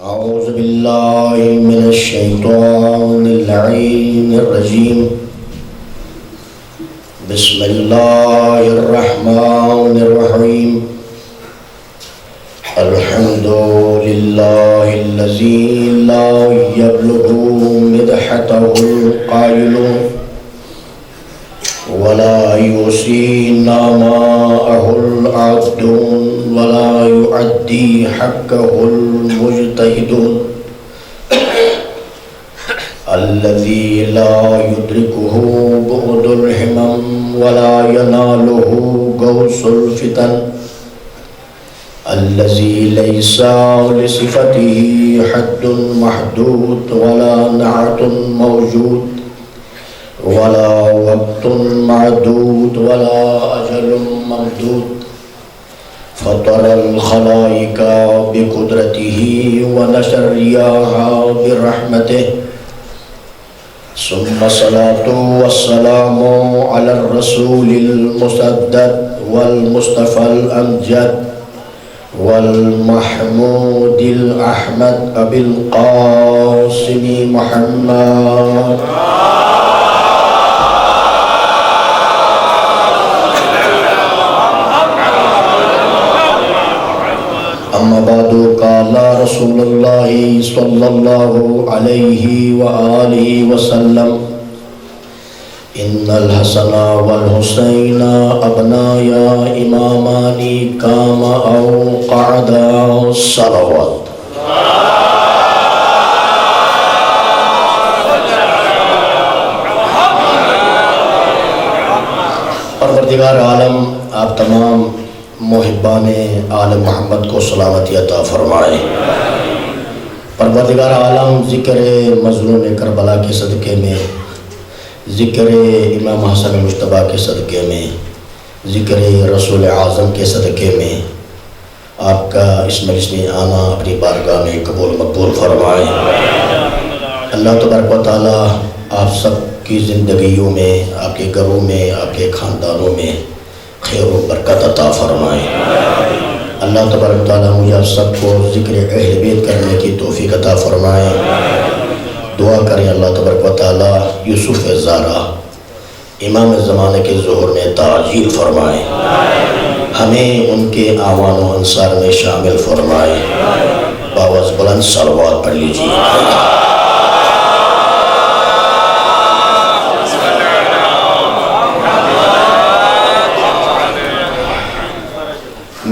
أعوذ بالله من الشيطان اللعين الرجيم. بسم الله الرحمن الرحيم. الحمد لله الذي لا يبلغ مدحته القائلون ولا يوصي نعماءه العابدون ولا يؤدي حقه المجتهدون. الذي لا يدركه بعد الهمم ولا يناله غوص الفتن. الذي ليس لصفته حد محدود ولا نعت موجود ولا وقت معدود ولا أجل ممدود. فطر الخلائق بقدرته ونشر الرياح برحمته. ثم الصلاة والسلام على الرسول المسدد والمصطفى الأمجد والمحمود الأحمد أبي القاسم محمد. أما بعد قال رسول الله صلى الله عليه وآله وسلم: إن الحسن والحسين أبنايا إمامان كما أو قعدا الصلوات. پروردگار عالم آپ تمام محبان آل محمد کو سلامتی عطا فرمائے. پروردگار عالم ذکر مظلوم کربلا کے صدقے میں، ذکر امام حسن مجتبیٰ کے صدقے میں، ذکر رسول اعظم کے صدقے میں آپ کا اس مجلس میں آنا اپنی بارگاہ میں قبول مقبول فرمائے. اللہ تبارک و تعالیٰ آپ سب کی زندگیوں میں، آپ کے گھروں میں، آپ کے خاندانوں میں خیر و برکت عطا فرمائے. اللہ تبارک و تعالیٰ مجھے آپ سب کو ذکر اہل بیت کرنے کی توفیق عطا فرمائے. دعا کریں اللہ تبارک و تعالیٰ یوسف زارا امام زمانے کے ظہور میں تعجیل فرمائے. ہمیں ان کے اعوان و انصار میں شامل فرمائے. باوز بلند صلوات پڑھ لیجیے.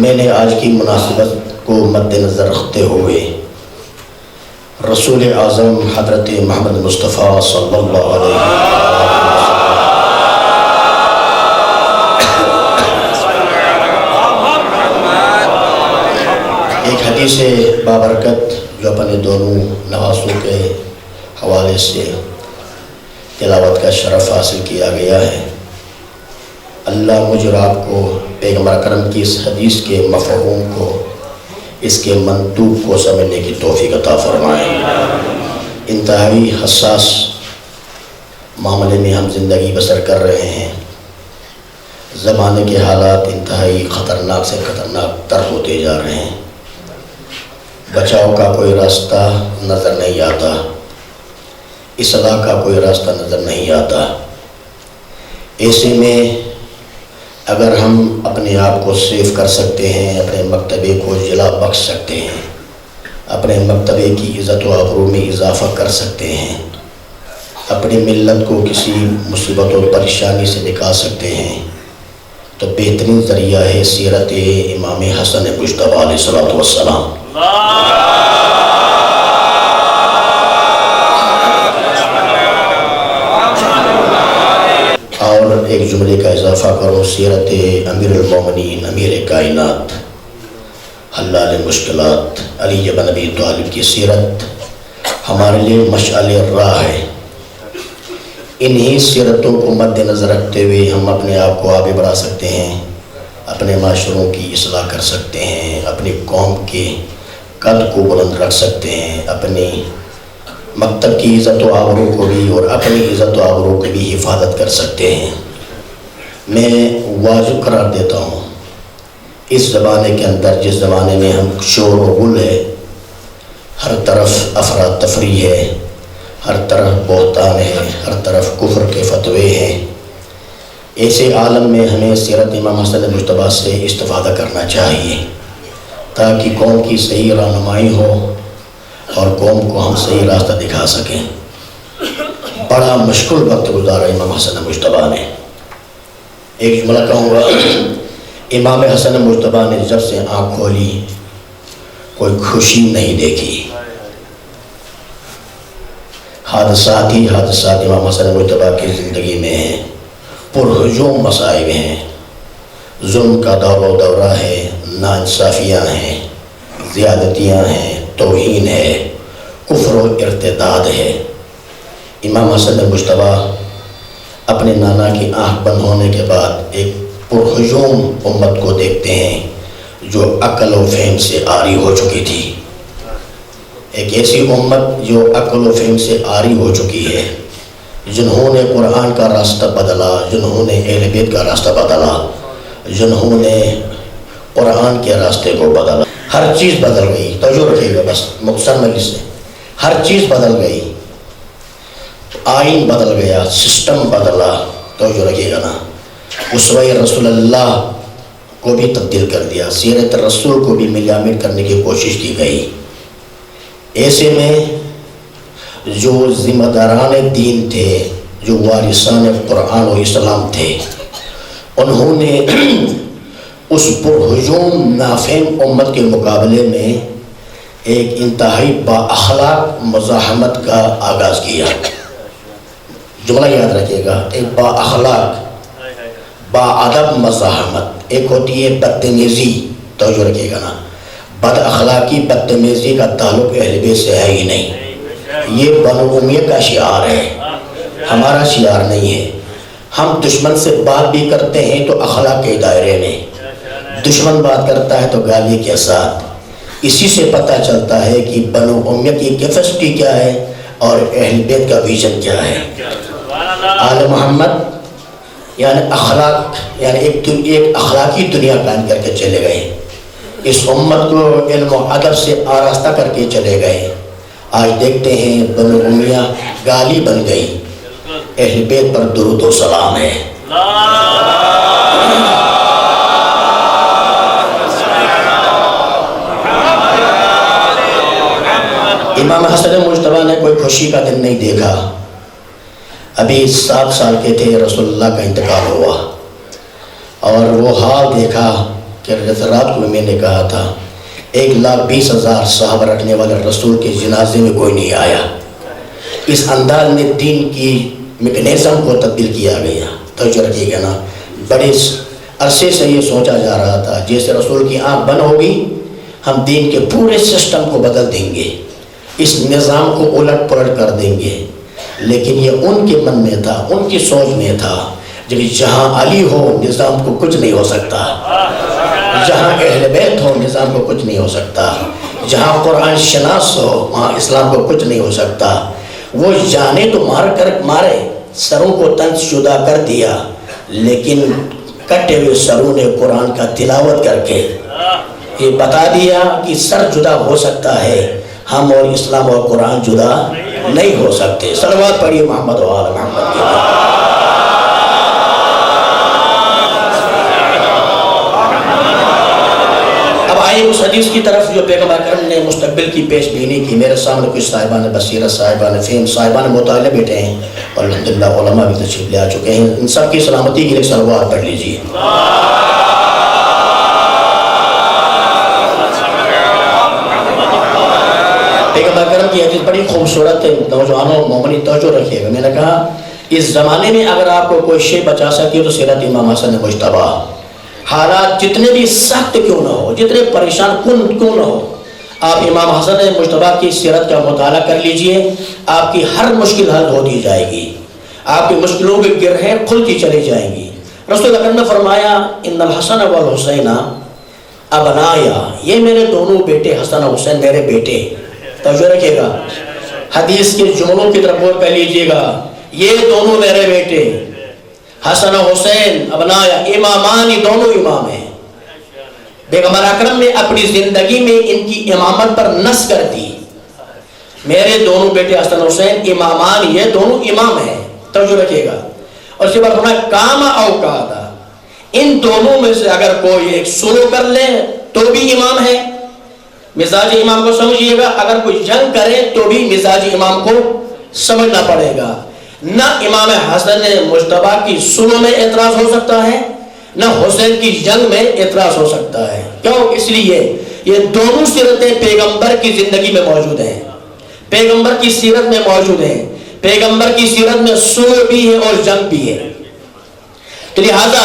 میں نے آج کی مناسبت کو مد نظر رکھتے ہوئے رسول اعظم حضرت محمد مصطفیٰ صلی اللہ علیہ ایک حدیث بابرکت جو اپنے دونوں نواسوں کے حوالے سے تلاوت کا شرف حاصل کیا گیا ہے. اللہ مجھ اور آپ کو پیغمبر اکرم کی اس حدیث کے مفہوم کو، اس کے منطوق کو سمجھنے کی توفیق عطا فرمائے. انتہائی حساس معاملے میں ہم زندگی بسر کر رہے ہیں. زمانے کے حالات انتہائی خطرناک سے خطرناک تر ہوتے جا رہے ہیں. بچاؤ کا کوئی راستہ نظر نہیں آتا، اصلاح کا کوئی راستہ نظر نہیں آتا. ایسے میں اگر ہم اپنے آپ کو سیف کر سکتے ہیں، اپنے مکتبے کو جلا بخش سکتے ہیں، اپنے مکتبے کی عزت و آبرو میں اضافہ کر سکتے ہیں، اپنی ملت کو کسی مصیبت و پریشانی سے نکال سکتے ہیں، تو بہترین ذریعہ ہے سیرت امام حسن مجتبیٰ علیہ السلام. اور ایک جملے کا اضافہ کرو، سیرت امیر المومنین امیر کائنات حلال مشکلات علی بن ابی طالب کی سیرت ہمارے لیے مشعل راہ ہے. انہی سیرتوں کو مد نظر رکھتے ہوئے ہم اپنے آپ کو آگے بڑھا سکتے ہیں، اپنے معاشروں کی اصلاح کر سکتے ہیں، اپنی قوم کے قد کو بلند رکھ سکتے ہیں، اپنی مکتب کی عزت و آبرو کو بھی اور اپنی عزت و آبرو کی بھی حفاظت کر سکتے ہیں. میں واجب قرار دیتا ہوں اس زمانے کے اندر، جس زمانے میں ہم شور و غل ہے، ہر طرف افراتفری ہے، ہر طرف بہتان ہے، ہر طرف کفر کے فتوے ہیں۔ ایسے عالم میں ہمیں سیرت امام حسن مجتبیٰ سے استفادہ کرنا چاہیے تاکہ قوم کی صحیح رہنمائی ہو اور قوم کو ہم صحیح راستہ دکھا سکیں۔ بڑا مشکل وقت گزارا امام حسن مجتبیٰ نے۔ ایک جملہ کہوں گا، امام حسن مجتبیٰ نے جب سے آنکھ کھولی کوئی خوشی نہیں دیکھی۔ حادثات ہی حادثات امام حسن مجتبیٰ کی زندگی میں ہیں، پرہجوم مصائب ہیں، ظلم کا دور و دورہ ہے، ناانصافیاں ہیں، زیادتیاں ہیں، توہین ہے، کفر و ارتداد ہے۔ امام حسن مجتبیٰ اپنے نانا کی آنکھ بند ہونے کے بعد ایک پرہجوم امت کو دیکھتے ہیں جو عقل و فہم سے عاری ہو چکی تھی۔ ایک ایسی امت جو عقل و فہم سے عاری ہو چکی ہے، جنہوں نے قرآن کا راستہ بدلا، جنہوں نے اہل بیت کا راستہ بدلا، جنہوں نے قرآن کے راستے کو بدلا۔ ہر چیز بدل گئی، توجہ رکھیے گا بس مختصر مجلس سے، ہر چیز بدل گئی، آئین بدل گیا، سسٹم بدلا، توجہ رکھیے گا نا۔ اسوہ رسول اللہ کو بھی تبدیل کر دیا، سیرت رسول کو بھی ملیامت کرنے کی کوشش کی گئی۔ ایسے میں جو ذمہ داران دین تھے، جو وارثان قرآن و اسلام تھے، انہوں نے اس پرہجوم نافہم امت کے مقابلے میں ایک انتہائی با اخلاق مزاحمت کا آغاز کیا۔ جملہ یاد رکھیے گا، ایک با اخلاق با ادب مزاحمت، ایک ہوتی ہے بدتمیزی، توجہ رکھیے گا نا۔ بد اخلاقی بدتمیزی کا تعلق اہل بیت سے ہے ہی نہیں، یہ بنو امیہ کا شعار ہے، ہمارا شعار نہیں ہے۔ ہم دشمن سے بات بھی کرتے ہیں تو اخلاق کے دائرے میں، دشمن بات کرتا ہے تو گالی کے ساتھ۔ اسی سے پتہ چلتا ہے کہ بنو امیہ کی کیپیسٹی کیا ہے اور اہل بیت کا ویژن کیا ہے۔ آل محمد یعنی اخلاق، یعنی ایک اخلاقی دنیا قائم کر کے چلے گئے، اس امت کو علم و ادب سے آراستہ کر کے چلے گئے۔ آج دیکھتے ہیں بنو امیہ گالی بن گئی، اہل بیت پر درود و سلام ہے۔ امام حسن مجتبیٰ نے کوئی خوشی کا دن نہیں دیکھا۔ ابھی 7 سال کے تھے، رسول اللہ کا انتقال ہوا، اور وہ حال دیکھا کہ رات کو میں نے کہا تھا 1,20,000 صحابہ رکھنے والے رسول کے جنازے میں کوئی نہیں آیا۔ اس انداز میں دین کی میکنزم کو تبدیل کیا گیا، توجہ رکھیے گا نا۔ بڑے عرصے سے یہ سوچا جا رہا تھا جیسے رسول کی آنکھ بند ہوگی ہم دین کے پورے سسٹم کو بدل دیں گے، اس نظام کو الٹ پلٹ کر دیں گے، لیکن یہ ان کے من میں تھا، ان کی سوچ میں تھا جب جہاں علی ہو نظام کو کچھ نہیں ہو سکتا، جہاں اہل بیت ہو نظام کو کچھ نہیں ہو سکتا، جہاں قرآن شناس ہو وہاں اسلام کو کچھ نہیں ہو سکتا۔ وہ جانے تو مارے، سروں کو تنس جدا کر دیا، لیکن کٹے ہوئے سروں نے قرآن کا تلاوت کر کے یہ بتا دیا کہ سر جدا ہو سکتا ہے، ہم اور اسلام اور قرآن جدا نہیں ہو سکتے۔ صلوات پڑھیے محمد و آل محمد کے۔ اب آئیے اس حدیث کی طرف جو پیغمبر اکرم نے مستقبل کی پیش بینی کی۔ میرے سامنے کچھ صاحبان بصیرت، صاحبان فہم، صاحبان مطالعہ بیٹھے ہیں، اور الحمدللہ علماء بھی تشریف لے آ چکے ہیں۔ ان سب کی سلامتی کے لیے صلوات پڑھ لیجیے۔ پیغمبر اکرم کی حدیث بڑی خوبصورت ہے، نوجوانوں مومنی توجہ رکھیے گا۔ میں نے کہا اس زمانے میں اگر آپ کو کوئی شے بچا سکے تو سیرت امام حسن مجتبیٰ۔ حالات جتنے بھی سخت کیوں نہ ہو، جتنے پریشان کن کیوں نہ ہو، آپ امام حسن مجتبیٰ کی سیرت کا مطالعہ کر لیجئے، آپ کی ہر مشکل حل ہوتی جائے گی، آپ کی مشکلوں کی گرہیں کھلتی چلی جائیں گی۔ رسول اکرم نے فرمایا ان الحسن والحسین ابنایا، یہ میرے دونوں بیٹے حسن و حسین میرے بیٹے۔ توجہ رکھیے گا، حدیث کے جملوں کی طرف غور کر لیجئے گا، یہ دونوں میرے بیٹے حسن و حسین ابنایا، امامان، دونوں امام ہیں۔ پیغمبر اکرم نے اپنی زندگی میں ان کی امامت پر نص کر دی، میرے دونوں بیٹے حسن حسین امامان، یہ دونوں امام ہیں، توجہ رکھیے گا۔ اور اس کے بعد فرمایا کام اوقاتا، ان دونوں میں سے اگر کوئی ایک سلو کر لے تو بھی امام ہے۔ مزاج امام کو سمجھیے گا، اگر کوئی جنگ کرے تو بھی مزاج امام کو سمجھنا پڑے گا۔ نہ امام حسن مجتبیٰ کی سلو میں اعتراض ہو سکتا ہے، نہ حسین کی جنگ میں اعتراض ہو سکتا ہے۔ کیوں؟ اس لیے یہ دونوں سیرتیں پیغمبر کی زندگی میں موجود ہیں، پیغمبر کی سیرت میں موجود ہیں۔ پیغمبر کی سیرت میں سلو بھی ہے اور جنگ بھی ہے۔ تو لہذا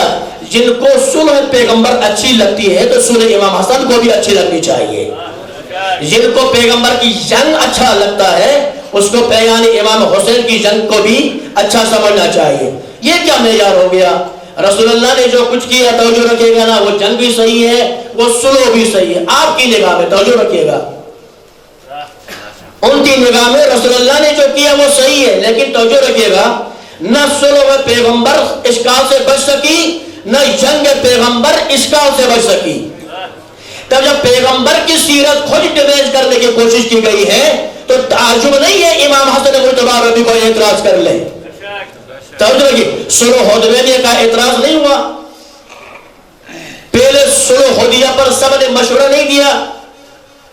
جن کو سلح پیغمبر اچھی لگتی ہے تو سلح امام حسن کو بھی اچھی لگنی چاہیے۔ جن کو پیغمبر کی جنگ اچھا لگتا ہے اس کو یعنی امام حسین کی جنگ کو بھی اچھا سمجھنا چاہیے۔ یہ کیا معیار ہو گیا؟ رسول اللہ نے جو کچھ کیا توجہ رکھیے گا نا، وہ جنگ بھی صحیح ہے، وہ سلو بھی صحیح ہے آپ کی نگاہ میں، توجہ رکھیے گا۔ ان کی نگاہ میں رسول اللہ نے جو کیا وہ صحیح ہے، لیکن توجہ رکھیے گا نہ سلو پیغمبر اشکال سے بچ سکی، نہ جنگ پیغمبر اشکال سے بچ سکی۔ تب جب پیغمبر کی سیرت خود ڈیمیج کرنے کی کوشش کی گئی ہے تو تعجب نہیں ہے امام حسن مجتبیٰ ربی کو اعتراض کر لے۔ توجہ رکھیے، صلح حدیبیہ کا اعتراض نہیں ہوا، پہلے صلح حدیبیہ پر سب نے مشورہ نہیں دیا،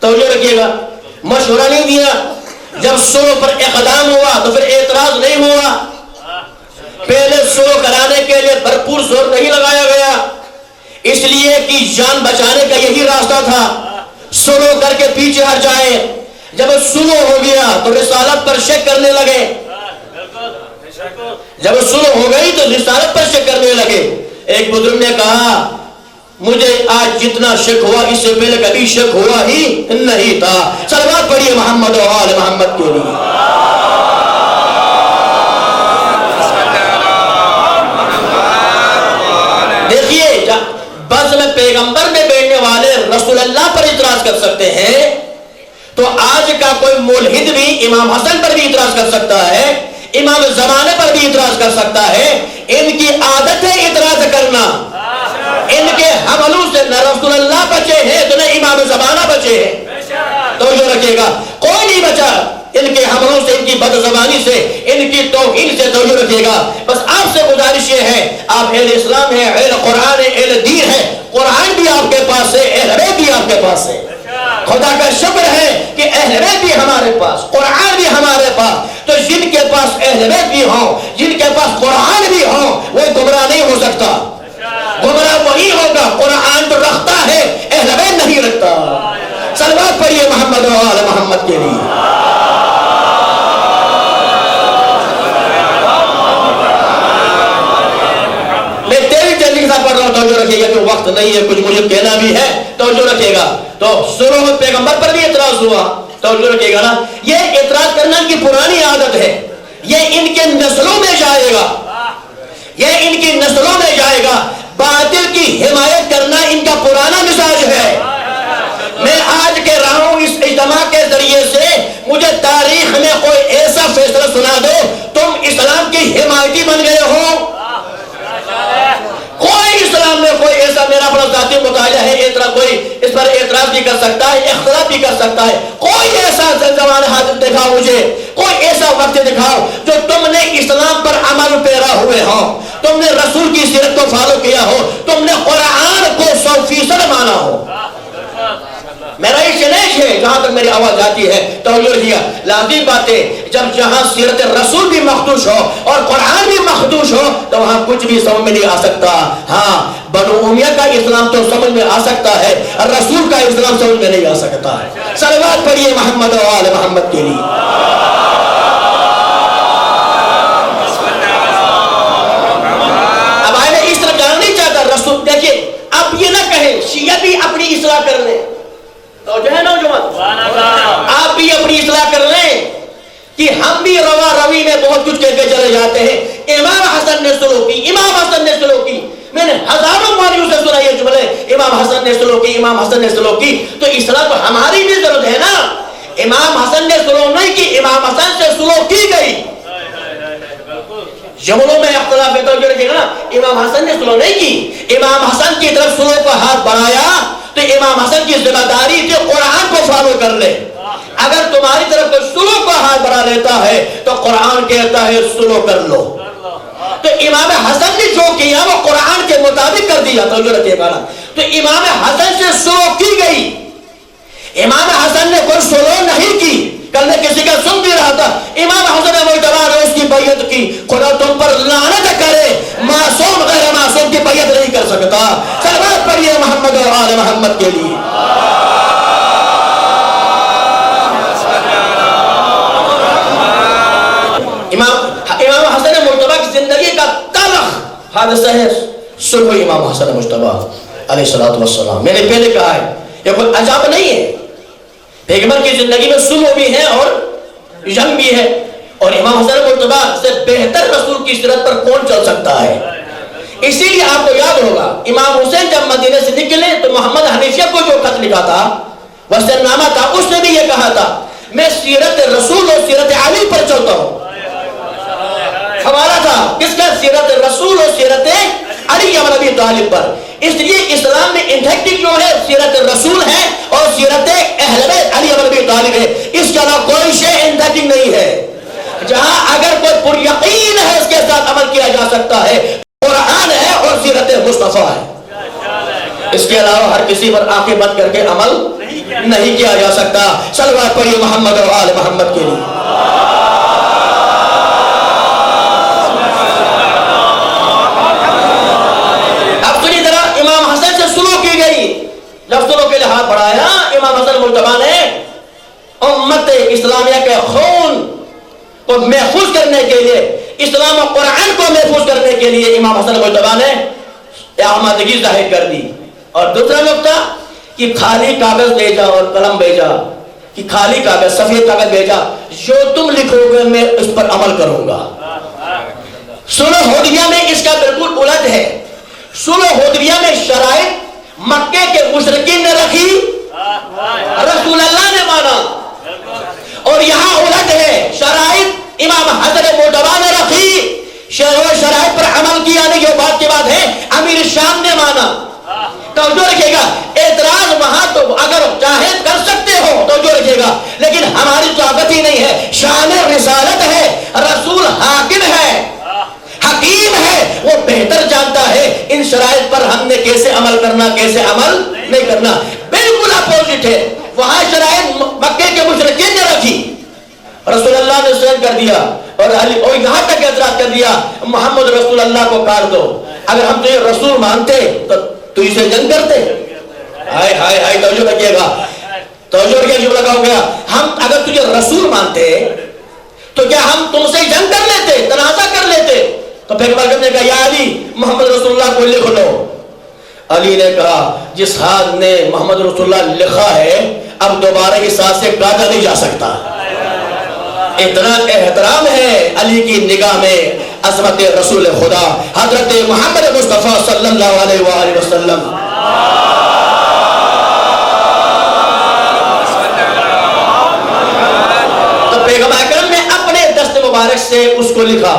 توجہ رکھیے گا، مشورہ نہیں دیا۔ جب صلح پر اقدام ہوا تو پھر اعتراض نہیں ہوا۔ پہلے صلح کرانے کے لیے بھرپور زور نہیں لگایا گیا، اس لیے کہ جان بچانے کا یہی راستہ تھا، صلح کر کے پیچھے ہٹ جائے۔ جب صلح ہو گیا تو رسالت پر شک کرنے لگے، جب صلح ہو گئی تو رسالت پر شک کرنے لگے۔ ایک بزرگ نے کہا مجھے آج جتنا شک ہوا اس سے پہلے کبھی شک ہوا ہی نہیں تھا۔ صلوات پڑھیے محمد و آل محمد کے لیے۔ دیکھیے بس میں پیغمبر میں بیٹھنے والے رسول اللہ پر اعتراض کر سکتے ہیں تو آج کا کوئی ملحد بھی امام حسن پر بھی اعتراض کر سکتا ہے، امام زمانے پر بھی اعتراض کر سکتا ہے۔ ان کی عادت ہے اعتراض کرنا، ان کے حملوں سے نہ رسول اللہ بچے ہیں تو نہ امام زمانہ بچے ہیں، توجہ رکھیے گا، کوئی نہیں بچا ان کے حملوں سے، ان کی بد زبانی سے، ان کی توہین سے، توجہ رکھیے گا۔ بس آپ سے گزارش یہ ہے، آپ اہل اسلام ہیں، اہل قرآن ہے، اہل دین ہے، قرآن بھی آپ کے پاس ہے، اہل بیت بھی آپ کے پاس ہے۔ خدا کا شکر ہے کہ اہل بیت بھی ہمارے پاس، قرآن بھی ہمارے پاس، تو جن کے پاس اہل بیت بھی ہوں، جن کے پاس قرآن بھی ہوں، وہ گمراہ نہیں ہو سکتا۔ گمراہ وہی ہوگا قرآن تو رکھتا ہے، اہل بیت نہیں رکھتا۔ صلوات پڑھیے محمد و آل محمد کے لیے۔ میں تیری چیلنج سے پڑھ رہا ہوں، توجہ رکھیے گا کہ وقت نہیں ہے، کچھ مجھے کہنا بھی ہے، توجہ رکھیے گا۔ تو سورہ پیغمبر پر بھی اعتراض ہوا، توجہ رکھیے گا نا۔ یہ اعتراض کرنا ان کی پرانی عادت ہے، یہ ان کے نسلوں میں جائے گا، یہ ان کی نسلوں میں جائے گا۔ باطل کی حمایت کرنا ان کا پرانا مزاج ہے۔ میں آج کہہ رہا ہوں اس اجتماع کے ذریعے سے، مجھے تاریخ میں کوئی ایسا فیصلہ سنا دو تم اسلام کی حمایتی بن گئے ہو۔ کوئی اسلام میں کوئی ایسا، میرا اپنا ذاتی مطالعہ ہے، کوئی اس پر اعتراض بھی کر سکتا ہے، اختلاف بھی کر سکتا ہے، کوئی ایسا زمان حاضر دکھاؤ مجھے، کوئی ایسا وقت دکھاؤ جو تم نے اسلام پر عمل پیرا ہوئے ہو، تم نے رسول کی سیرت کو فالو کیا ہو، تم نے قرآن کو 100% مانا ہو۔ میرا یہ چیلنج ہے جہاں تک میری آواز آتی ہے، توجہ رکھیے، لازمی بات ہے جب جہاں سیرت رسول بھی مخدوش ہو اور قرآن بھی مخدوش ہو تو وہاں کچھ بھی سمجھ میں نہیں آ سکتا۔ ہاں بنو امیہ کا اسلام تو سمجھ میں آ سکتا ہے، رسول کا اسلام سمجھ میں نہیں آ سکتا ہے۔ صلوات پڑھیے محمد و آل محمد کے لیے۔ اب میں اس طرح جانا نہیں چاہتا، رسول دیکھیے اب یہ نہ کہیں شیعہ بھی اپنی اصلاح کر لیں، تو جو ہے نوجوان آپ بھی اپنی اصلاح کر لیں کہ ہم بھی روا روی میں بہت کچھ کہہ کے چلے جاتے ہیں۔ امام حسن نے سلوک کی، امام حسن نے سلوک کی، میں نے ہزاروں مولویوں سے سنا یہ جملے، امام حسن نے سلوک کی، امام حسن نے سلوک کی، تو اصلاح تو ہماری بھی ضرورت ہے نا۔ امام حسن نے سلوک نہیں کی، امام حسن سے سلوک کی گئی۔ جملوں میں اختلاف ہے، توجہ رکھیے گا نا، امام حسن نے سلوک نہیں کی، امام حسن کی طرف سلوک کا ہاتھ بڑھایا تو امام حسن کی ذمہ داری تھی قرآن کو فالو کر لے۔ اگر تمہاری طرف کوئی سلو کا ہاتھ بڑھا لیتا ہے تو قرآن کہتا ہے سلو کر لو. تو امام حسن نے جو کیا وہ قرآن کے مطابق کر دیا. توجہ رکھیے گا نا. تو امام حسن سے سلو کی گئی. امام حسن نے کوئی سلو نہیں کی. کل میں کسی کا سن بھی رہا تھا, امام حسن مجتبیٰ نے اس کی بیعت کی. خدا تم پر لعنت کرے, معصوم غیر معصوم کی بیعت نہیں کر سکتا. صلوات پڑھیے محمد اور آل محمد کے لیے. امام حسن مجتبیٰ کی زندگی کا تلخ حادثہ ہے سلو امام حسن مجتبیٰ علیہ السلام. میں نے پہلے کہا ہے یہ کوئی عجب نہیں ہے, پیغمبر کی زندگی میں سلو بھی ہے اور جنگ بھی ہے. اور امام حسن مجتبیٰ سے بہتر رسول کی سیرت پر کون چل سکتا ہے. اسی لیے آپ کو یاد ہوگا امام حسین جب مدینے سے نکلے تو محمد حنیفیہ کو جو خط لکھا تھا وصیت نامہ تھا, اس نے بھی یہ کہا تھا میں سیرت رسول اور سیرت علی پر چلتا ہوں. حوالہ تھا کس کا؟ سیرت رسول اور سیرت علی بن ابی طالب پر. اس لیے اسلام میں انٹیکٹنگ جو ہے سیرت رسول ہے اور سیرت اہل بیت علی بن ابی طالب ہے. اس کے علاوہ کوئی شے انٹیکٹنگ نہیں ہے. جہاں اگر کوئی پر یقین ہے اس کے ساتھ عمل کیا جا سکتا ہے قرآن ہے اور سیرت مصطفیٰ ہے. اس کے علاوہ ہر کسی پر آنکھیں بند کر کے عمل نہیں کیا جا سکتا. صلوات پڑھیے محمد اور آل محمد کے لیے. جب سلو کے لحاظ بڑھایا امام حسن مجتبیٰ نے امت اسلامیہ کے خون کو محفوظ کرنے کے لیے, اسلام و قرآن کو محفوظ کرنے کے لیے امام حسن مجتبیٰ نے آمادگی ظاہر کر دی. اور دوسرا نقطہ کہ خالی کاغذ بھیجا اور قلم بھیجا, کہ خالی کاغذ سفید کاغذ بھیجا, جو تم لکھو گے میں اس پر عمل کروں گا. صلح حدیبیہ میں اس کا بالکل الٹ ہے. صلح حدیبیہ میں شرائط مکے کے مشرکین نے رکھی, رسول اللہ نے مانا. اور یہاں الٹ ہے, شرائط امام حسن مجتبیٰ نے رکھی, شرائط پر عمل کیا نہیں. یہ بات کی بات ہے امیر شام نے مانا. توجہ رکھیے گا, اعتراض وہاں تو اگر چاہے کر سکتے ہو توجہ رکھیے گا, لیکن ہماری طاقت ہی نہیں ہے. شان رسالت ہے, رسول حاکم ہے, حکیم ہے, وہ بہتر جانتا ہے ان شرائط پر ہم نے کیسے عمل کرنا کیسے عمل نہیں کرنا. بالکل اپوزٹ ہے. وہاں شرائط مکے کے مشرکین نے رکھی, رسول اللہ نے سین کر دیا اور یہاں تک اعتراض کر دیا محمد رسول اللہ کو کاٹ دو. اگر ہم تجھے رسول مانتے تو اسے جنگ کرتے. ہائے ہائے ہائے, توجہ رکھیے گا, توجہ رکھیے, جو لگا ہو گیا. ہم اگر تجھے رسول مانتے تو کیا ہم تم سے جنگ کر لیتے, تنازع کر لیتے؟ تو پیغمبر نے کہا یا علی محمد رسول اللہ کو لکھ لو. علی نے کہا جس ہاتھ نے محمد رسول اللہ لکھا ہے اب دوبارہ اس ہاتھ سے کاٹا نہیں جا سکتا. اتنا احترام ہے علی کی نگاہ میں عظمت رسول خدا حضرت محمد مصطفیٰ صلی اللہ علیہ وآلہ وسلم. تو پیغمبر اکرم نے اپنے دست مبارک سے اس کو لکھا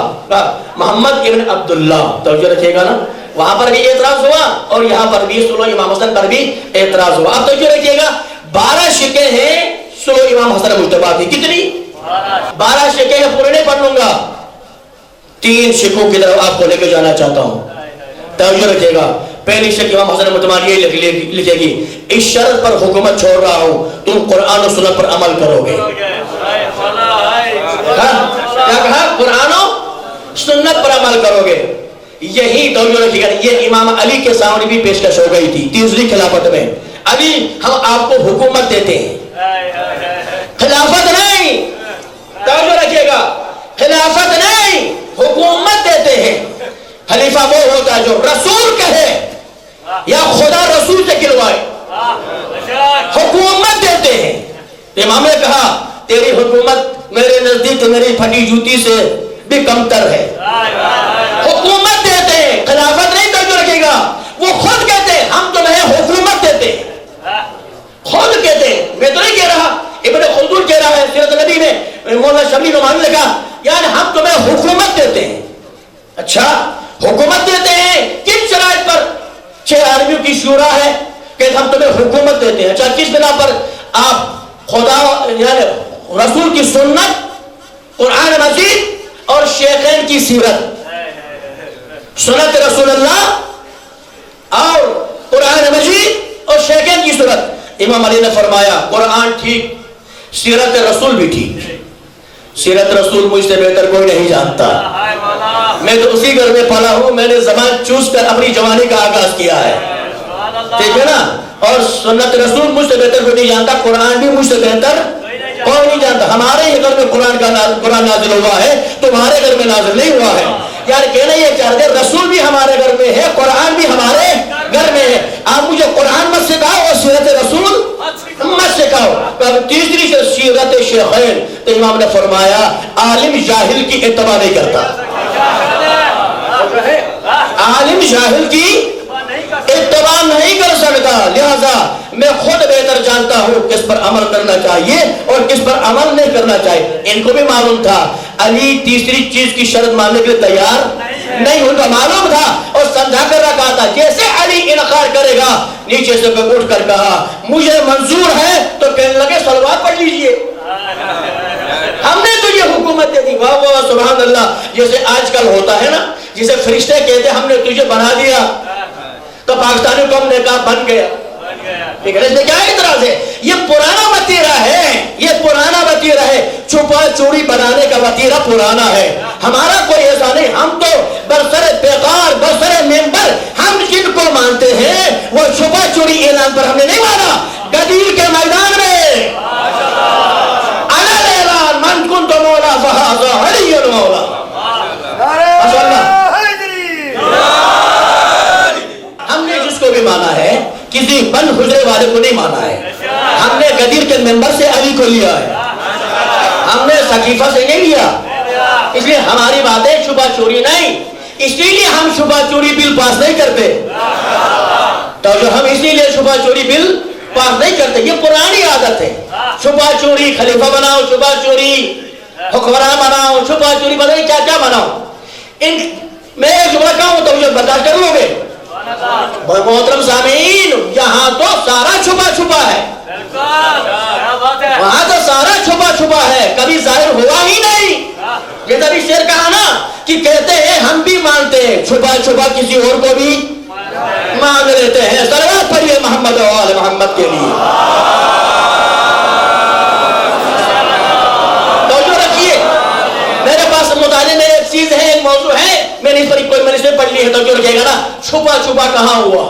محمد ابن عبداللہ. توجہ رکھیے گا نا, وہاں پر بھی اعتراض ہوا اور یہاں پر بھی سلو امام حسن پر بھی اعتراض ہوا. اب توجہ رکھیے گا, 12 شکیں ہیں سلو امام حسن مجتبیٰ کی. کتنی؟ 12 شکیں ہیں, پورے نہیں پڑھ لوں گا. 3 شکوں کی طرف آپ کو لے کے جانا چاہتا ہوں. توجہ رکھیے گا. پہلی شک امام حسن مجتبیٰ یہ لکھے گی اس شرط پر حکومت چھوڑ رہا ہوں تم قرآن و سنت پر عمل کرو گے. کیا کہا؟ قرآن و سنت پر عمل کرو گے. یہی توجہ رکھیے گا, یہ امام علی کے سامنے بھی پیشکش ہو گئی تھی تیسری خلافت میں. علی ہم آپ کو حکومت دیتے ہیں, خلافت نہیں. توجہ رکھیے گا, خلافت نہیں, حکومت دیتے ہیں. خلیفہ وہ ہوتا ہے جو رسول کہے یا خدا رسول سے کھلوائے. حکومت دیتے ہیں. امام نے کہا تیری حکومت میرے نزدیک تو میری پھٹی جوتی سے بھی کمتر ہے. حکومت دیتے ہیں, خلافت نہیں. توجہ رکھیے گا, وہ خود کہتے ہیں ہم تمہیں حکومت دیتے ہیں. خود کہتے ہیں, میں تو نہیں کہہ رہا, ابن خلدون کہہ رہا ہے سیرت نبی میں, مولانا شبیر نعمانی نے کہا یعنی ہم تمہیں حکومت دیتے ہیں. اچھا حکومت دیتے ہیں کن شرائط پر؟ 6 آدمیوں کی شورا ہے کہ ہم تمہیں حکومت دیتے ہیں. اچھا کس بنا پر؟ آپ خدا یعنی رسول کی سنت، قرآن مجید اور شیخین کی سیرت. سنت رسول اللہ اور قرآن مجید اور شیخین کی سیرت. امام علی نے فرمایا قرآن ٹھیک، سیرت رسول بھی ٹھیک. سیرت رسول مجھ سے بہتر کوئی نہیں جانتا. میں تو اسی گھر میں پلا ہوں، میں نے زبان چوس کر اپنی جوانی کا آغاز کیا ہے، ٹھیک ہے نا. اور سنت رسول مجھ سے بہتر کوئی نہیں جانتا، قرآن بھی مجھ سے بہتر کوئی نہیں جانتا. ہمارے ہی گھر میں قرآن نازل ہوا ہے، تمہارے گھر میں نازل نہیں ہوا ہے. یار کہنا یہ چاہتے رسول بھی ہمارے گھر میں ہے، قرآن بھی ہمارے گھر میں ہے. آپ مجھے قرآن مت سکھاؤ اور سیرت رسول مت سکھاؤ. تیسری سیرت شیخین. تو امام نے فرمایا عالم جاہل کی اتباع نہیں کرتا. عالم جاہل کی اتباع نہیں کر سکتا. لہذا میں خود بہتر جانتا ہوں کس پر عمل کرنا چاہیے اور کس پر عمل نہیں کرنا چاہیے. ان کو بھی معلوم تھا علی تیسری چیز کی شرط ماننے کے لیے تیار نہیں، ان کو معلوم تھا اور سمجھا کر رکھا تھا. جیسے علی انکار کرے گا نیچے سے اٹھ کر کہا مجھے منظور ہے، تو کہنے لگے صلوات پڑھ لیجئے، ہم نے تو یہ حکومت دے دی. واہ واہ سبحان اللہ. جیسے آج کل ہوتا ہے نا، جسے فرشتے کہتے ہم نے تجھے بنا دیا، تو پاکستانی قوم نے کہا بن گیا. اس میں کیا اعتراض ہے؟ یہ پرانا وتیرہ ہے، یہ پرانا وتیرہ ہے. چھپا چوری بنانے کا وتیرہ پرانا ہے. ہمارا کوئی ایسا نہیں. ہم تو برسر پیغار برسر ممبر ہم جن کو مانتے ہیں وہ چھپا چوری اعلان پر ہم نے نہیں مانا. گدیر کے میدان میں اعلان من کنت مولا فہذا علی المولا. ہم نے جس کو بھی مانا ہے کسی بند حجرے والے کو نہیں مانا ہے. ہم نے غدیر کے ممبر سے علی کو لیا ہے، ہم نے سقیفہ سے نہیں لیا. اس لیے ہماری باتیں شبہ چوری نہیں. اسی لیے ہم شبہ چوری بل پاس نہیں کرتے. تو جو ہم اسی لیے شبہ چوری بل پاس نہیں کرتے. یہ پرانی عادت ہے. شبہ چوری خلیفہ بناؤ، شبہ چوری حکمراں بناؤ، شبہ چوری پتہ نہیں کیا کیا بناؤ. میں ایک جملہ کہوں تو مجھے برداشت کر لو گے؟ محترم سامعین، یہاں تو سارا چھپا چھپا ہے، وہاں تو سارا چھپا چھپا ہے، کبھی ظاہر ہوا ہی نہیں. جیسا بھی شعر کہا نا کہ کہتے ہیں ہم بھی مانتے ہیں، چھپا چھپا کسی اور کو بھی مان لیتے ہیں. صلوات پڑھیے محمد و آل محمد کے لیے. توجہ رکھیے، میرے پاس مطالعے میں ایک چیز ہے، ایک موضوع ہے، میں نے اس پر کوئی مجلس میں پڑھ لی ہے. تو جو رکھے گا نا چھپا چھپا کہاں ہوا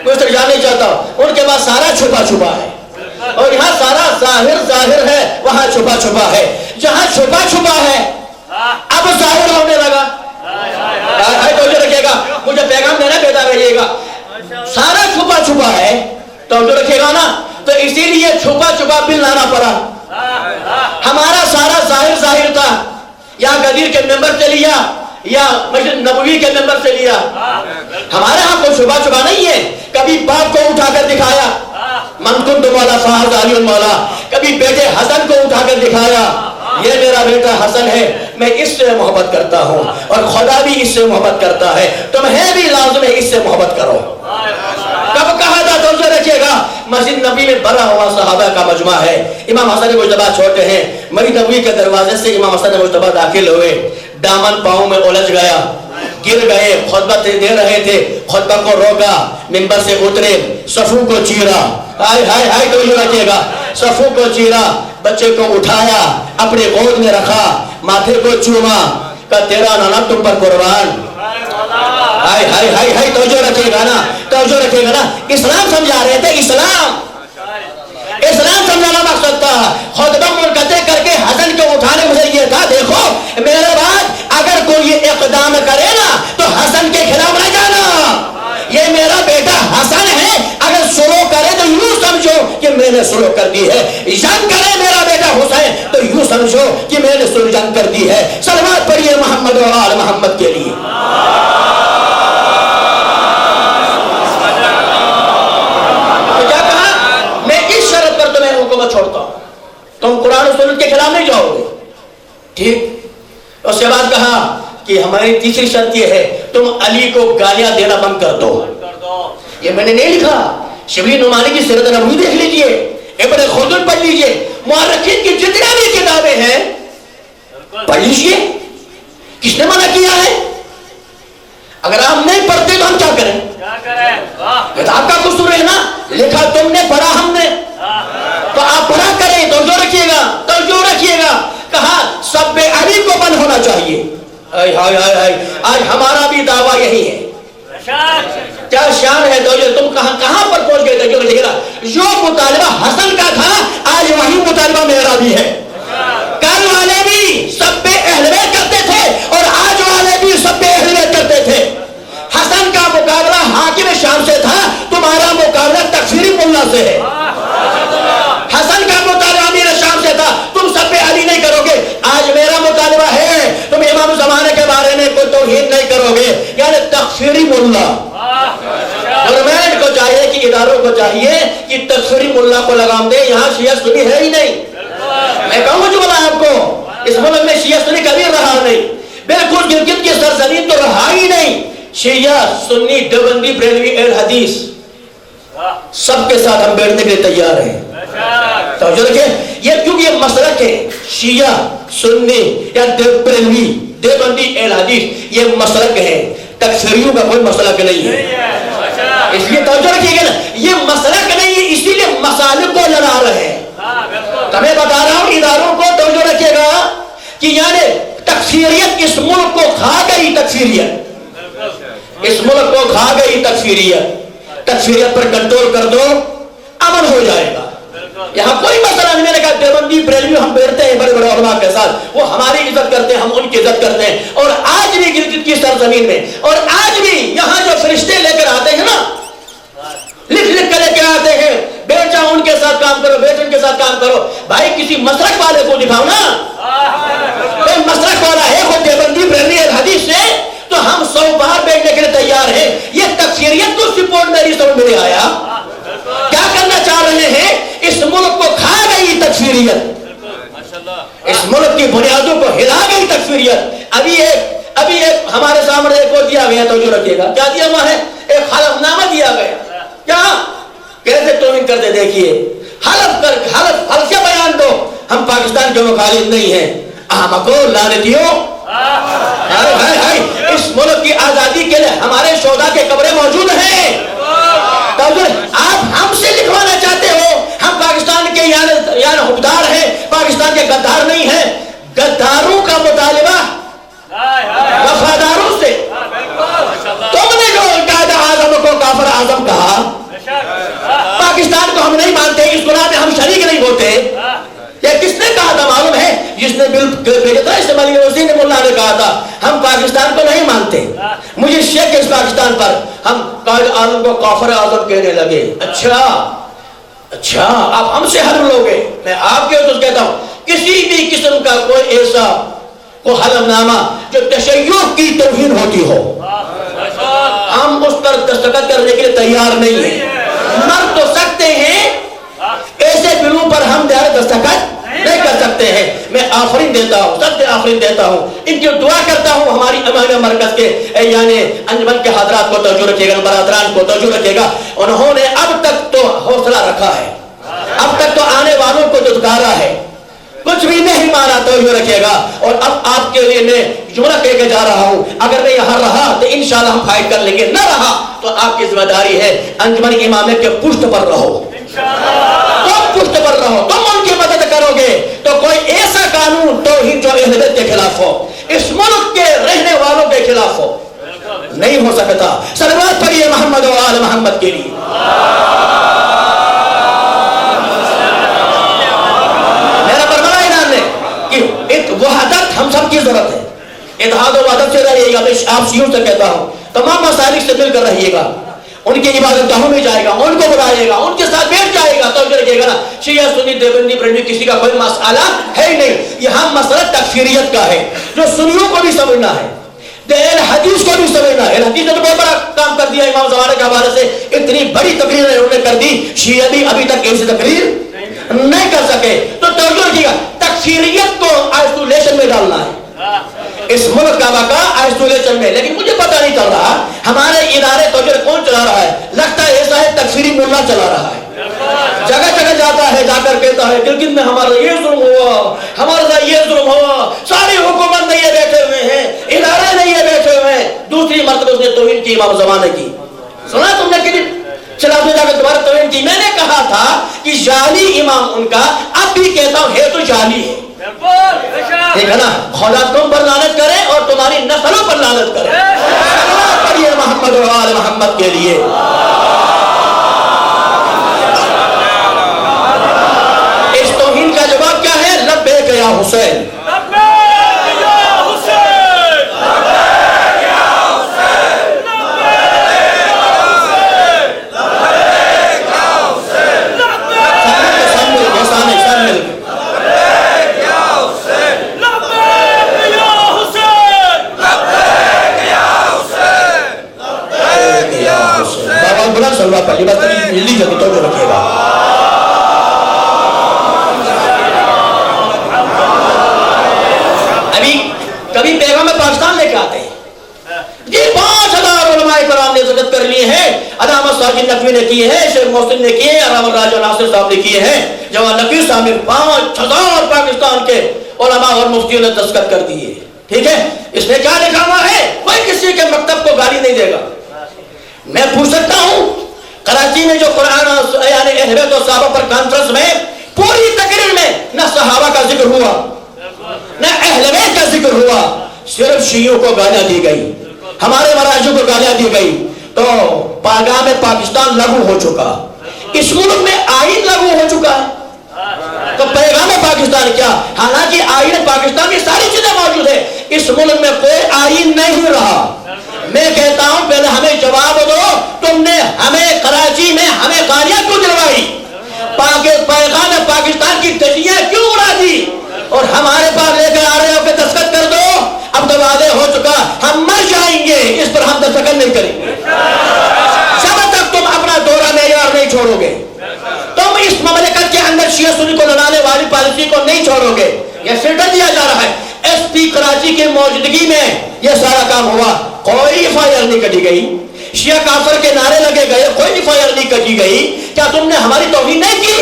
میں اس طرح جاننا چاہتا ہوں. ان کے پاس سارا چھپا چھپا ہے اور یہاں سارا ظاہر ظاہر ہے، وہاں چھپا چھپا ہے. جہاں چھپا چھپا ہے اب ظاہر ہونے لگا. تو جو رکھے گا مجھے پیغام دینا بیدار رہیے گا. سارا چھپا چھپا ہے تو جو رکھے گا نا، تو اسی لیے چھپا چھپا بل لانا پڑا. ہمارا سارا ظاہر ظاہر تھا، یا غدیر کے ممبر سے لیا یا مسجد نبوی کے ممبر سے لیا. ہمارے ہاں کوئی چھپا چھپا نہیں ہے. کبھی باپ کو اٹھا کر دکھایا من کنت مولا فہذا علی المولا، کبھی بیٹے حسن کو اٹھا کر دکھایا یہ میرا بیٹا حسن ہے، میں اس سے محبت کرتا ہوں اور خدا بھی اس سے محبت کرتا ہے، تمہیں بھی لازم ہے اس سے محبت کرو. کب کہا تھا توجہ رکھیے گا. مسجد نبی میں بھرا ہوا صحابہ کا مجمع ہے. امام حسن مجتبیٰ چھوٹے ہیں. مسجد نبوی کے دروازے سے امام حسن مجتبیٰ داخل ہوئے، دامن پاؤں میں الجھ گیا، گر گئے. خطبہ دے رہے تھے، خطبہ کو روکا، منبر سے اترے، صفوں کو چیرا. ہائے ہائے ہائے توجہ رکھیے گا. صفوں کو چیرا، بچے کو اٹھایا، اپنے گود میں رکھا، ماتھے کو چوما، کہا تیرا نانا تم پر قربان. ہائے ہائے ہائے ہائے توجہ رکھے گا نا، توجہ رکھے گا نا. اسلام سمجھا رہے تھے، اسلام سمجھانا مقصد تھا. خطبہ منقطع کر کے حسن کو اٹھانے مجھے یہ تھا دیکھو میرے بعد اگر کوئی یہ اقدام کرے نا تو حسن کے خلاف نہ جانا. یہ میرا بیٹا حسن ہے، اگر سلو کرے تو یوں سمجھو کہ میں نے سلو کر دی ہے. جنگ کرے میرا بیٹا حسین تو یوں سمجھو کہ میں نے سلو جنگ کر دی ہے. صلوات پڑھیے محمد و آل محمد کے لیے. چھوڑتا ہوں، تم قرآن و سنت کے خلاف نہیں جاؤ گے، ٹھیک. اس کے بعد کہا کہ ہماری تیسری شرط یہ ہے تم علی کو گالیاں دینا بند کر دو. یہ میں نے نہیں لکھا، شبلی نعمانی کی سیرت نبوی دیکھ لیجئے. ابن خلدون پڑھ لیجئے، مورخین کی جتنے بھی کتابیں ہیں پڑھ لیجئے. کس نے منع کیا ہے؟ اگر ہم نہیں پڑھتے تو ہم کیا کریں؟ کتاب کا قصور ہے نا، لکھا تم نے پڑھا ہم نے، تو آپ پڑھا کریں. توجہ رکھیے گا، توجہ رکھیے گا. کہا سب علی کو بند ہونا چاہیے. آج ہمارا بھی دعویٰ یہی ہے. کیا شان ہے توجہ. تم کہاں پر پہنچ گئے؟ توجہ رکھیے گا. جو مطالبہ حسن کا تھا آج وہی مطالبہ میرا بھی ہے. کل والے بھی سب اہل بیت کرتے تھے اور آج والے بھی سب اہل بیت کرتے تھے. حسن کا مقابلہ حاکم شام سے تھا، تمہارا مقابلہ تکفیری ملا سے ہے. حسن کا مطالبہ امیر شام سے تھا، تم سب علی نہیں کرو گے. آج میرا مطالبہ ہے تم امام زمانے کے بارے میں کوئی توہین نہیں کرو گے، یعنی تکفیری ملا. گورنمنٹ کو چاہیے کہ اداروں کو چاہیے کہ تکفیری ملا کو لگام دے. یہاں شیعہ سنی ہے ہی نہیں. میں کہوں جو بولا آپ کو، اس ملک میں شیعہ سنی کبھی رہا نہیں. بالکل گلگت کی سرزمین تو رہا ہی نہیں. شیعہ سنی دیوبندی بریلوی اہل حدیث سب کے ساتھ ہم بیٹھنے کے لیے تیار ہیں. توجہ رکھیں، یہ کیونکہ یہ مسلک ہے شیعہ سنی یا بریلوی دیوبندی اہل حدیث، یہ مسلک ہے، تکفیریوں کا کوئی مسلک نہیں ہے. اس لیے توجہ رکھیے گا نا، یہ مسلک نہیں ہے، اسی لیے مسالک کو لڑا رہے ہیں. میں بتا رہا ہوں اداروں کو توجہ رکھیے گا کہ یعنی تکفیریت اس ملک کو کھا گئی. تکفیریت اس ملک کو کھا گئی. تکفیریت پر کنٹرول کر دو، امن ہو جائے گا. یہاں کوئی مسئلہ نہیں. میں نے کہا دیوبندی بریلوی ہم بیٹھتے ہیں بڑے بڑے علماء کے ساتھ، وہ ہماری عزت کرتے ہیں، ہم ان کی عزت کرتے ہیں. اور آج بھی گلگت کی سرزمین میں اور آج بھی یہاں جو فرشتے لے کر آتے ہیں نا، لکھ لکھ کر لے کے آتے ہیں، بیٹھ جاؤ ان کے ساتھ کام کرو، بیٹھ ان کے ساتھ کام کرو. بھائی کسی مسلک والے کو دکھاؤ نا. کوئی مسلک والا ہے خود دیوبندی بریلوی حدیث سے تو ہم 100 بار بیٹھنے کے لیے تیار ہیں. یہ تکفیریت کو سپورٹ میری سمجھ میں نہیں آیا. کیا کرنا چاہ رہے ہیں؟ اس ملک کو کھا گئی تکفیریت، اس ملک کی بنیادوں کو ہلا گئی تکفیریت. ابھی ایک ہمارے سامنے ایک اور دیا گیا، توجہ رکھیے گا. کیا دیا ہوا ہے؟ ایک حلف نامہ دیا گیا. کیا کیسے توہین کرتے دیکھیے. حلف بیان دو، ہم پاکستان کے مخالف نہیں ہیں. احمقو، لعنتیوں، اس ملک کی آزادی کے لیے ہمارے شہداء کے قبریں موجود ہیں. آپ ہم سے لکھوانا چاہتے ہو ہم پاکستان کے یعنی حکمدار ہیں، پاکستان کے غدار نہیں ہیں. غداروں کا مطالبہ وفاداروں سے. تم نے جو قائد اعظم کو کافر اعظم کہا، پاکستان کو ہم نہیں مانتے، اس گناہ میں ہم شریک نہیں ہوتے. یہ کس نے کہا تھا معلوم ہے؟ جس نے اسی نے ملا نے کہا تھا ہم پاکستان کو نہیں مانتے. مجھے شک ہے اس پاکستان پر. ہم قائد اعظم کو کافر اعظم کہنے لگے. اچھا آپ ہم سے حلف لوگے. میں آپ کے تو کہتا ہوں کسی بھی قسم کا کوئی ایسا کو حلف نامہ جو تشیع کی توہین ہوتی ہو، ہم اس پر دستخط کرنے کے لیے تیار نہیں ہیں. مر تو سکتے ہیں، ایسے بلوں پر ہم دستخط نہیں کر سکتے ہیں. میں آفرین دیتا ہوں، سب سے آفرین دیتا ہوں، ان کی دعا کرتا ہوں ہماری امام مرکز کے یعنی انجمن کے حضرات کو توجہ رکھیے گا، برادران کو توجہ رکھیے گا. انہوں نے اب تک تو حوصلہ رکھا ہے، اب تک تو آنے والوں کو دھتکارا ہے، کچھ بھی نہیں مانا. توجہ رکھیے گا. اور اب آپ کے لیے میں جملہ کہہ کے جا رہا ہوں، اگر میں یہاں رہا تو انشاءاللہ ہم فائٹ کر لیں گے، نہ رہا تو آپ کی ذمہ داری ہے انجمن امامہ کے پشت پر رہو. تم پشت پر رہو، تم ان کی مدد کرو گے تو کوئی ایسا قانون توہین جو اہل بیت کے خلاف ہو، اس ملک کے رہنے والوں کے خلاف ہو، نہیں ہو سکتا. صلوات پڑھیے محمد و آل محمد کے لیے. میرا فرمانا انہوں نے کہ ایک وحدت ہم سب کی ضرورت ہے. اتحاد و وحدت سے رہیے گا. میں آپ شیعوں سے کہتا ہوں تمام مسالک سے مل کر رہیے گا. ان کی عبادت گاہوں میں جائے گا، ان کو بلائے گا، ان کے ساتھ بیٹھ جائے گا. توجہ رکھیے گا نا، شیعہ سنی دیوبندی بریلوی کسی کا کوئی مسئلہ ہے ہی نہیں. یہاں مسئلہ تکفیریت کا ہے جو سنیوں کو بھی سمجھنا ہے، اہل حدیث کو بھی سمجھنا ہے. اہل حدیث نے تو بہت بڑا کام کر دیا امام زمانے کے حوالے سے. اتنی بڑی تقریر انہوں نے کر دی، شیعہ بھی ابھی تک ایسی تقریر نہیں کر سکے. تو توجہ رکھیے گا، تکفیریت کو آئسولیشن میں ڈالنا ہے، اس ملک کا بقا آئسولیشن میں. لیکن مجھے پتہ نہیں چل رہا ہمارے ادارے توجہ کون چلا رہا ہے. لگتا ہے ایسا ہے تکفیری ملا چلا رہا ہے. جگہ جگہ جاتا ہے، جا کر کہتا ہے گلگت میں ہمارا یہ ظلم ہوا، ہمارا ساتھ یہ ظلم ہوا، ساری حکومت میں یہ بیٹھے ہوئے ہیں، ادارے میں یہ بیٹھے ہوئے ہیں۔ دوسری مرتبہ اس نے توہین کی امام زمانے کی، سنا تم نے کہ چلا تو جا کر دوبارہ توہین کی۔ میں نے کہا تھا کہ جعلی امام ان کا، اب بھی کہتا ہوں ہے تو جعلی ہے، ٹھیک ہے نا؟ خدا تم پر لعنت کرے اور تمہاری نسلوں پر لعنت کرے۔ صلوات پڑھیے محمد و آل محمد کے لیے۔ اس توہین کا جواب کیا ہے؟ لبیک یا حسین، سلوات پڑھیے، بس جلدی جلدی توجہ رکھیے گا۔ ابھی کبھی پیغام پاکستان لے کے آتے ہیں، یہ 5000 علماء کرام نے ذکر کر لیے ہیں، علامہ ساجد نقوی نے کیے ہیں، شیخ محسن نے کیے ہیں، علامہ راجہ ناصر صاحب نے کیے ہیں، جوان نقوی صاحب نے 5000 پاکستان کے علماء اور مفتیوں نے دستخط کر دیے، ٹھیک ہے؟ اس میں کیا لکھا ہوا ہے؟ کوئی کسی کے مکتب کو گالی نہیں دے گا۔ میں پوچھ سکتا ہوں کراچی میں جو قرآن یعنی اہل بیت و صحابہ پر کانفرنس میں پوری تقریر میں نہ صحابہ کا ذکر ہوا نہ اہل بیت کا ذکر ہوا، صرف شیعوں کو گالیاں دی گئی، ہمارے مراجعوں کو گالیاں دی گئی، تو پاگام پاکستان لاگو ہو چکا، اس ملک میں آئین لاگو ہو چکا ہے، تو پیغام پاکستان کیا؟ حالانکہ آئین پاکستان کی ساری چیزیں موجود ہیں، اس ملک میں کوئی آئین نہیں رہا۔ میں کہتا ہوں پہلے ہمیں جواب دو، تم نے ہمیں کراچی میں ہمیں گالیاں کیوں دلوائی؟ پیغام پاکستان کی دھجیاں کیوں اڑا دی؟ اور ہمارے پاس لے کر آ رہے ہو کہ دستخط کر دو، اب تو وعدے ہو چکا، ہم مر جائیں گے، اس پر ہم دستخط نہیں کریں گے جب تک تم اپنا دورہ معیار نہیں چھوڑو گے، تم اس مملکت کے اندر شیعہ سنی کو لڑانے والی پالیسی کو نہیں چھوڑو گے۔ یہ فلٹر دیا جا رہا ہے، ایس پی کراچی کی موجودگی میں یہ سارا کام ہوا، کوئی ایف آئی آر نہیں کٹی گئی، شیعہ کافر کے نعرے لگے گئے، کوئی ایف آئی آر نہیں کٹی گئی۔ کیا تم نے ہماری توہین نہیں کی؟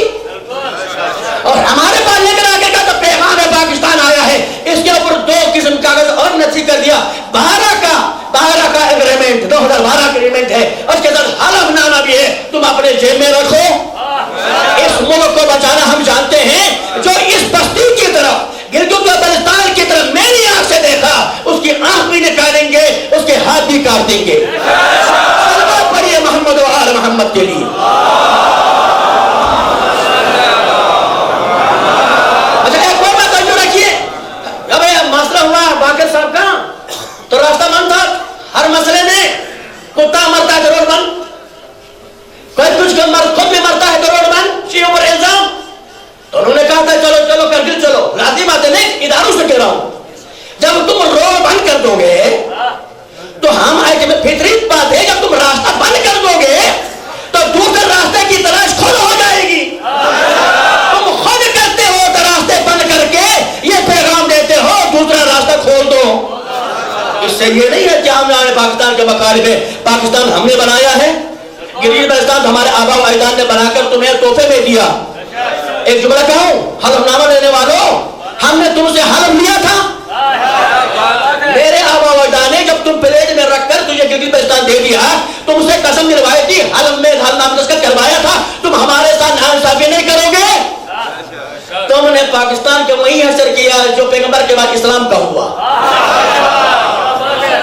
اور ہمارے پاس لے کر آگے کا تو پیغام پاکستان آیا ہے، اس کے اوپر 2 قسم کاغذ اور نصیح کر دیا، 12 کا ایگریمنٹ، 2012 کا ایگریمنٹ ہے، اس کے ساتھ حلف نامہ بھی ہے، تم اپنے جیب میں رکھو۔ اس ملک کو بچانا ہم جانتے ہیں، جو اس بستی کی طرف گلگت و بلتستان کی طرف میری آنکھ سے دیکھا، اس کی آنکھ بھی نکالیں گے، اس کے ہاتھ بھی کاٹ دیں گے۔ صلوات پڑھیے محمد و آل محمد کے لیے۔ اچھا ایک اور بات توجہ رکھیے، جب یہ مسئلہ ہوا باقر صاحب کا تو راستہ بند تھا، ہر مسئلے میں کتا مرتا ہے تو روڈ بند، کوئی کچھ خود بھی مرتا ہے تو روڈ بند، شیعوں پر الزام، تو انہوں نے کہا تھا چلو چلو کرگل چلو، لازمی بات ہے، نہیں اداروں سے کہہ رہا ہوں، جب تم روڈ بند کر دو گے تو ہم آئے کہ فطری بات ہے، جب تم راستہ بند کر دو گے تو دوسرے راستے کی تلاش خود ہو جائے گی، تم خود کرتے ہو تو راستے بند کر کے یہ پیغام دیتے ہو دوسرا راستہ کھول دو۔ اس سے یہ نہیں ہے کہ ہم نے پاکستان کے مقالب میں، پاکستان ہم نے بنایا ہے، گلگت بلتستان ہمارے آبا و اجداد نے بنا کر تمہیں تحفے میں دیا۔ ایک جملہ کہوں، حلف نامہ لینے والوں، ہم نے تم سے حلف لیا تھا، میرے آبا و اجداد نے جب تم پلیٹ میں رکھ کر تجھے گلگت بلتستان دے دیا، تم سے قسم دلوائی تھی، حلف میں حلف نامہ دستخط کروایا تھا، تم ہمارے ساتھ ناانصافی نہیں کرو گے۔ تم نے پاکستان کو وہی حشر کیا جو پیغمبر کے بعد اسلام کا ہوا،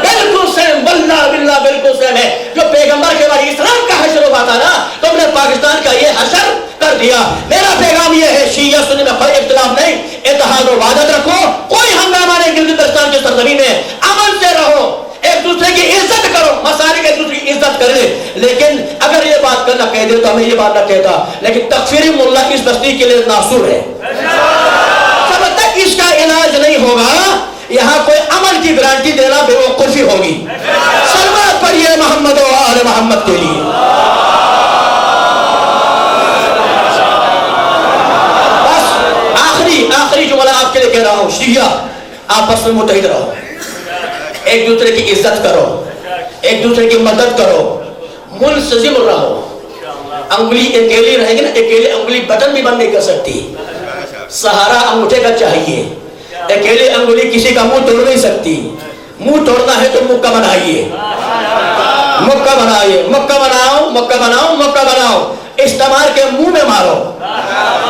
بالکل سیم، واللہ باللہ بالکل سیم ہے، جو پیغمبر کے بعد اسلام کا حشر ہوا تھا نا، تم نے پاکستان کا یہ حشر کر دیا۔ میرا پیغام یہ ہے، شیعہ سنی میں کوئی اختلاف نہیں، اتحاد و وحدت رکھو، کوئی ہنگامہ نہیں گلگت بلتستان کی سرزمین میں، امن سے رہو، ایک دوسرے کی عزت کرو، مسالک ایک دوسرے کی عزت کر لے۔ لیکن اگر یہ بات کرنا کہہ دے تو ہمیں یہ بات نہ کہتا، لیکن تکفیری ملا اس بستی کے لیے ناصور ہے، جب تک اس کا علاج نہیں ہوگا یہاں کوئی امن کی گارنٹی دینا بے وقوفی ہوگی۔ صلوات پڑھیے محمد و آل محمد کے لیے۔ بس آخری جملہ آپ کے لیے کہہ رہا ہوں، شیعہ آپس میں متحد رہو، ایک دوسرے کی عزت کرو، ایک دوسرے کی مدد کرو، منسجم رہو، انگلی اکیلی رہے گی نا، اکیلی انگلی بٹن بھی بند نہیں کر سکتی، سہارا انگوٹھے کا چاہیے، اکیلی انگلی کسی کا منہ توڑ نہیں سکتی، منہ توڑنا ہے تو مکہ بنائیے، مکہ بنائیے، مکہ بناؤ، مکہ بناؤ، مکہ بناؤ، استعمار کے منہ میں مارو،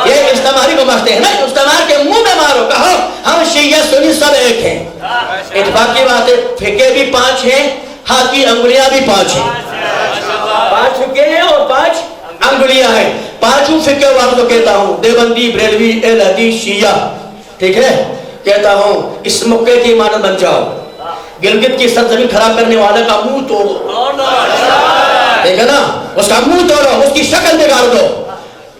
یہ استعماری کو مارتے ہیں نا، استعمار کے منہ میں مارو، کہو ہم شیعہ سنی سب ایک ہیں، اتفاق کی بات ہے، فقہ بھی 5 ہیں، ہاتھ کی انگلیاں بھی 5 ہیں، 5 فقہ ہیں اور 5 انگلیاں ہیں، 5 فقہ والوں کو کہتا ہوں، دیوبندی، بریلوی، اہل حدیث، شیعہ، ٹھیک ہے، کہتا ہوں اس مکے کی امانت بن جاؤ، گلگت کی سرزمین خراب کرنے والے کا منہ توڑو، ٹھیک ہے نا، اس کا منہ توڑو، اس کی شکل بگاڑ دو،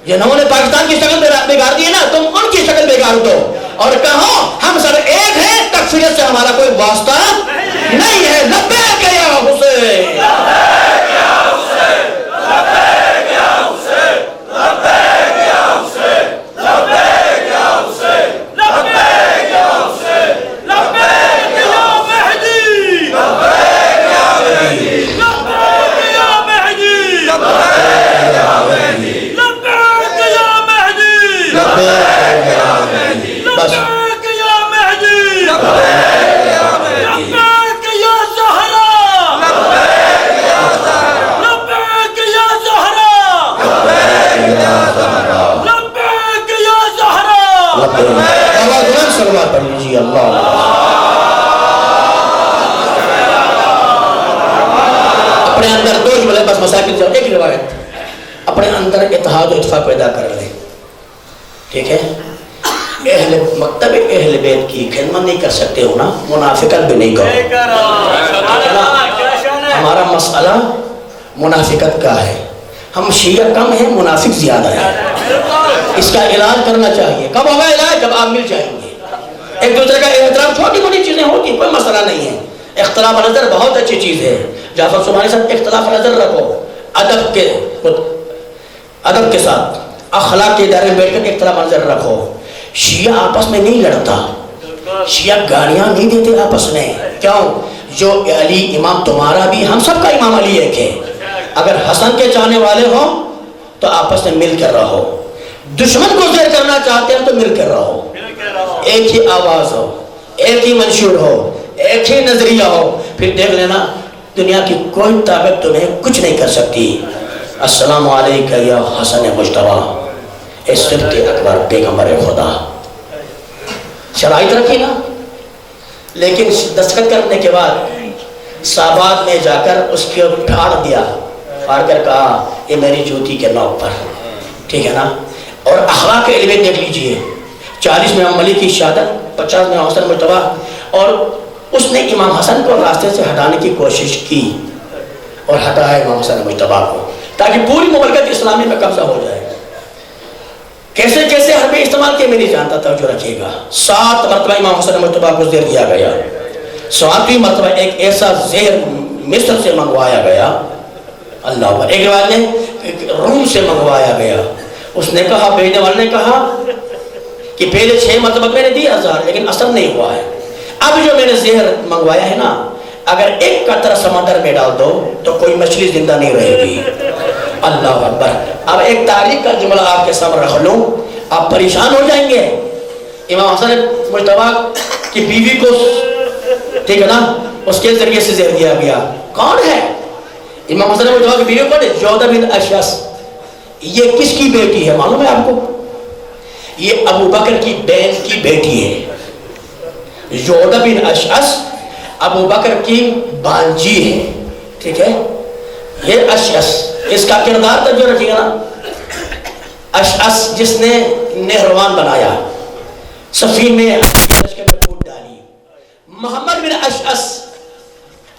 جنہوں نے پاکستان کی شکل بگاڑ دی ہے نا، تم ان کی شکل بگاڑ دو، اور کہو ہم سب ایک ہیں، تکفیریت سے ہمارا کوئی واسطہ نہیں ہے، لبیک یا حسین، لبیک یا حسین، لبیک یا حسین، لبیک یا حسین، لبیک یا حسین، لبیک یا حسین، لبیک یا مہدی، لبیک یا مہدی، لبیک یا مہدی، لبیک یا مہدی، لبیک یا مہدی، لبیک یا مہدی، بس لبیک یا مہدی، لبیک یا مہدی، لبیک یا زہرا، لبیک یا زہرا، لبیک یا زہرا، لبیک یا زہرا، لبیک یا زہرا، لبیک آواز بلند صلوات پڑھ لیجیے اللہ، اپنے اندر 2 جملے بس مسائل جاؤ، ایک روایت، اپنے اندر اتحاد و اتفاق پیدا کر لیں، ٹھیک ہے، اہل مکتب اہل بیت کی خدمت نہیں کر سکتے ہو نا، منافقت بھی نہیں کرو، ہمارا مسئلہ منافقت کا ہے، ہم شیعہ کم ہیں، منافق زیادہ ہے، اس کا علاج کرنا چاہیے، کب ہوگا علاج؟ جب آپ مل جائیں گے، ایک دوسرے کا احترام، چھوٹی موٹی چیزیں ہوتی، کوئی مسئلہ نہیں ہے، اختلاف نظر بہت اچھی چیز ہے، جعفر سبحانی صاحب اختلاف نظر رکھو، ادب کے ساتھ، اخلاق کے دائرے میں بیٹھ کر اختلاف نظر رکھو، شیعہ آپس میں نہیں لڑتا، شیعہ گالیاں نہیں دیتے آپس میں، کیوں؟ جو علی امام تمہارا بھی، ہم سب کا امام علی ایک ہے، اگر حسن کے چاہنے والے ہو تو آپس میں مل کر رہو، دشمن کو زیر کرنا چاہتے ہیں تو مل کر رہو، ایک ہی آواز ہو، ایک ہی منشور ہو، ایک ہی نظریہ ہو، پھر دیکھ لینا دنیا کی کوئی طاقت تمہیں کچھ نہیں کر سکتی، السلام علیکہ یا حسن مجتبیٰ، اے صدق اکبر پیغمبر خدا، شرائط رکھی نا، لیکن دستخط کرنے کے بعد ساباد میں جا کر اس کو پھاڑ دیا، پھاڑ کر کہا یہ میری جوتی کے نوک پر، ٹھیک ہے نا، اور اخلاق علم دیکھ لیجئے، 40 میں امام علی کی شہادت، 50 میں حسن مجتبیٰ، اور اس نے امام حسن کو راستے سے ہٹانے کی کوشش کی اور ہٹایا امام حسن مجتبیٰ کو، تاکہ پوری مملکت اسلامی میں قبضہ ہو جائے، کیسے کیسے حربے استعمال کے میں نہیں جانتا، توجہ رکھیے گا، 7 مرتبہ امام حسن مجتبیٰ کو زیر دیا گیا، 7ویں مرتبہ ایک ایسا زہر مصر سے منگوایا گیا، اللہ، ایک روایت نے روم سے منگوایا گیا، اس نے کہا، بھیجنے والے نے کہا کہ پہلے 6 مرتبہ میں نے دیا ہزار، لیکن اثر نہیں ہوا ہے، اب جو میں نے زہر منگوایا ہے نا، اگر ایک قطرہ سمندر میں ڈال دو تو کوئی مچھلی زندہ نہیں رہے گی، اللہ اکبر۔ اب ایک تاریخ کا جملہ آپ کے سامنے رکھ لوں، آپ پریشان ہو جائیں گے، امام حسن مجتبیٰ کی بیوی کو، ٹھیک ہے نا، اس کے ذریعے سے زہر دیا گیا، کون ہے امام حسن مجتبیٰ کی بیوی؟ کون ہے؟ جودہ بن اشعث، یہ کس کی بیٹی ہے معلوم ہے آپ کو؟ یہ ابو بکر کی بہن کی بیٹی ہے، جودہ بن اشعث ابو بکر کی بانجی ہے، ٹھیک ہے، یہ اشعث، اس کا کردار توجہ رکھیے گا نا، اشعث جس نے نہروان بنایا، سفینے میں پھوٹ ڈالی، محمد بن اشعث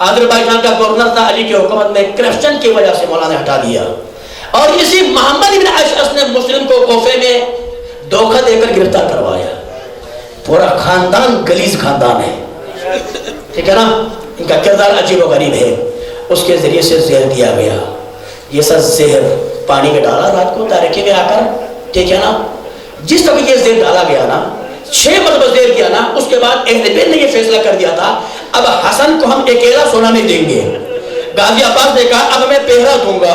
آذربائیجان کا گورنر تھا، علی کی حکومت میں کرپشن کی وجہ سے مولا نے ہٹا دیا، اور اسی محمد بن اشعث نے مسلم کو کوفے میں دھوکہ دے کر گرفتار کروایا، پورا خاندان غلیظ خاندان ہے، ٹھیک ہے نا، ان کا کردار عجیب و غریب ہے، اس کے ذریعے سے زہر دیا گیا، یہ سب زہر پانی میں ڈالا رات کو تاریکی میں آ کر، ٹھیک ہے نا، جس وقت یہ زہر ڈالا گیا نا، 6 مرتبہ زہر کیا نا، اس کے بعد اہل بیت نے یہ فیصلہ کر دیا تھا اب حسن کو ہم اکیلا سونا نہیں دیں گے، غازی عباس نے کہا اب میں پہرا دوں گا،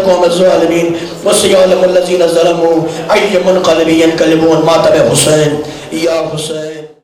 القوم الظالمین وسيعلم الذين ظلموا أي منقلب ينقلبون. ماتم حسین یا حسین.